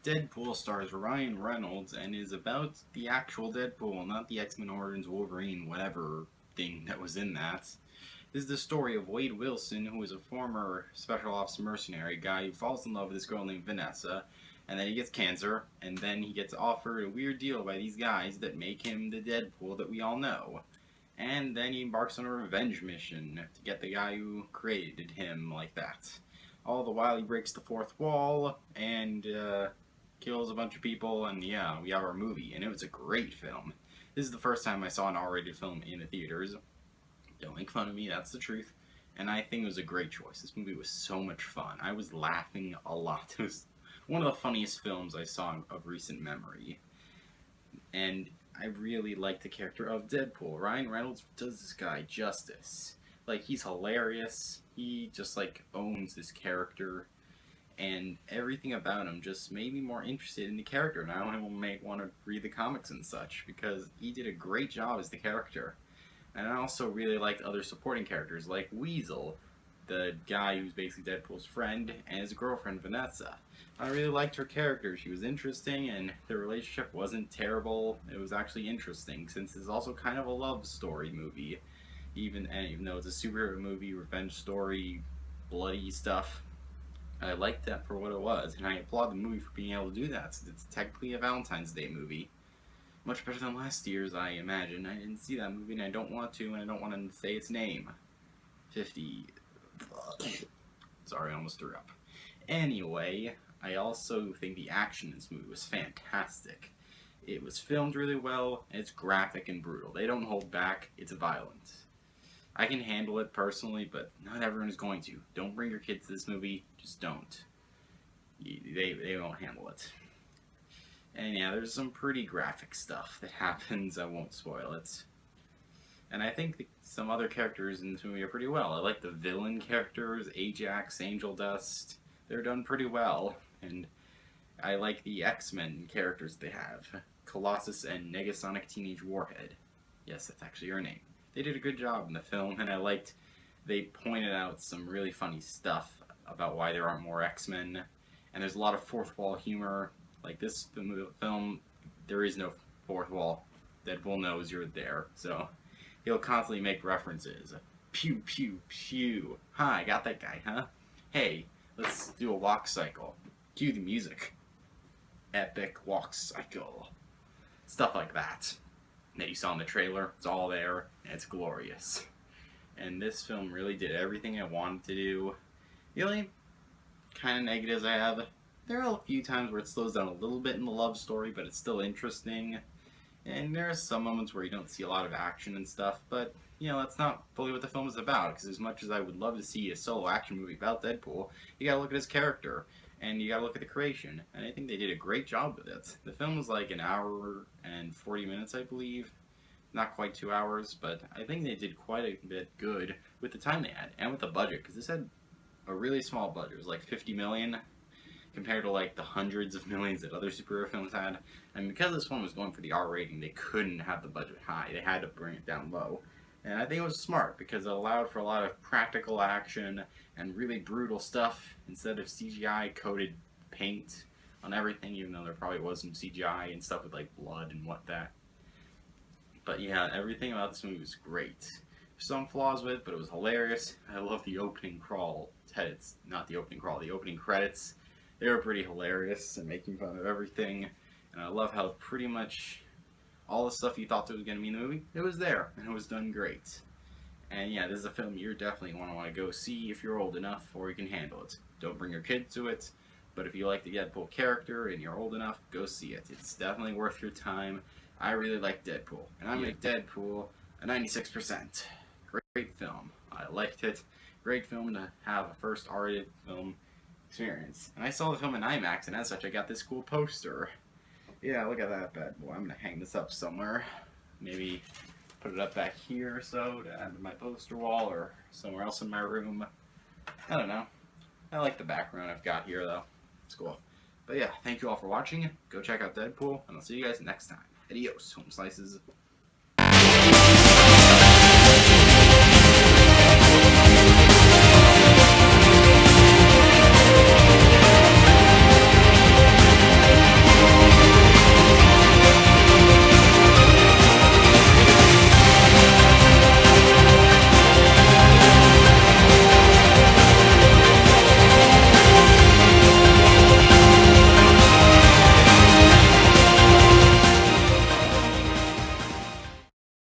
Deadpool stars Ryan Reynolds and is about the actual Deadpool, not the X-Men Origins Wolverine, whatever thing that was in that. This is the story of Wade Wilson, who is a former Special Ops mercenary guy who falls in love with this girl named Vanessa, and then he gets cancer, and then he gets offered a weird deal by these guys that make him the Deadpool that we all know. And then he embarks on a revenge mission to get the guy who created him like that. All the while he breaks the fourth wall and kills a bunch of people, and yeah, we have our movie, and it was a great film. This is the first time I saw an R-rated film in the theaters. Don't make fun of me, that's the truth. And I think it was a great choice. This movie was so much fun. I was laughing a lot. It was one of the funniest films I saw of recent memory. And I really like the character of Deadpool. Ryan Reynolds does this guy justice. Like, he's hilarious. He just, like, owns this character. And everything about him just made me more interested in the character. Now I may want to read the comics and such, because he did a great job as the character. And I also really liked other supporting characters, like Weasel, the guy who's basically Deadpool's friend, and his girlfriend, Vanessa. I really liked her character. She was interesting, and the relationship wasn't terrible. It was actually interesting, since it's also kind of a love story movie. Even though it's a superhero movie, revenge story, bloody stuff, I liked that for what it was, and I applaud the movie for being able to do that, since it's technically a Valentine's Day movie. Much better than last year's, I imagine. I didn't see that movie, and I don't want to, and I don't want to say its name. 50... Sorry, I almost threw up. Anyway, I also think the action in this movie was fantastic. It was filmed really well, and it's graphic and brutal. They don't hold back, it's violent. I can handle it personally, but not everyone is going to. Don't bring your kids to this movie, just don't. They won't handle it. And yeah, there's some pretty graphic stuff that happens. I won't spoil it. And I think some other characters in this movie are pretty well. I like the villain characters, Ajax, Angel Dust. They're done pretty well. And I like the X-Men characters they have. Colossus and Negasonic Teenage Warhead. Yes, that's actually her name. They did a good job in the film, and I liked they pointed out some really funny stuff about why there aren't more X-Men. And there's a lot of fourth wall humor. Like this film, there is no fourth wall. Deadpool knows you're there, so he'll constantly make references. Pew, pew, pew. Hi, got that guy, huh? Hey, let's do a walk cycle. Cue the music. Epic walk cycle. Stuff like that. That you saw in the trailer, it's all there, and it's glorious. And this film really did everything I wanted to do. The only kind of negatives I have, there are a few times where it slows down a little bit in the love story, but it's still interesting. And there are some moments where you don't see a lot of action and stuff, but, you know, that's not fully what the film is about, because as much as I would love to see a solo action movie about Deadpool, you gotta look at his character, and you gotta look at the creation, and I think they did a great job with it. The film was like an hour and 40 minutes, I believe. Not quite 2 hours, but I think they did quite a bit good with the time they had, and with the budget, because this had a really small budget. It was like $50 million, compared to like the hundreds of millions that other superhero films had. And because this one was going for the R rating, they couldn't have the budget high. They had to bring it down low. And I think it was smart, because it allowed for a lot of practical action and really brutal stuff instead of CGI-coated paint on everything, even though there probably was some CGI and stuff with like blood and whatnot. But yeah, everything about this movie was great. Some flaws with it, but it was hilarious. I love the opening crawl credits. Not the opening crawl, the opening credits. They were pretty hilarious and making fun of everything. And I love how pretty much all the stuff you thought that was going to be in the movie, it was there, and it was done great. And yeah, this is a film you're definitely want to go see if you're old enough, or you can handle it. Don't bring your kids to it, but if you like the Deadpool character and you're old enough, go see it. It's definitely worth your time. I really like Deadpool, and I'm like Deadpool a 96%. Great film. I liked it. Great film to have a first R-rated film experience. And I saw the film in IMAX, and as such I got this cool poster. Yeah, look at that bad boy. I'm gonna hang this up somewhere. Maybe put it up back here or so to add to my poster wall, or somewhere else in my room. I don't know. I like the background I've got here though. It's cool. But yeah, thank you all for watching. Go check out Deadpool, and I'll see you guys next time. Adios, home slices.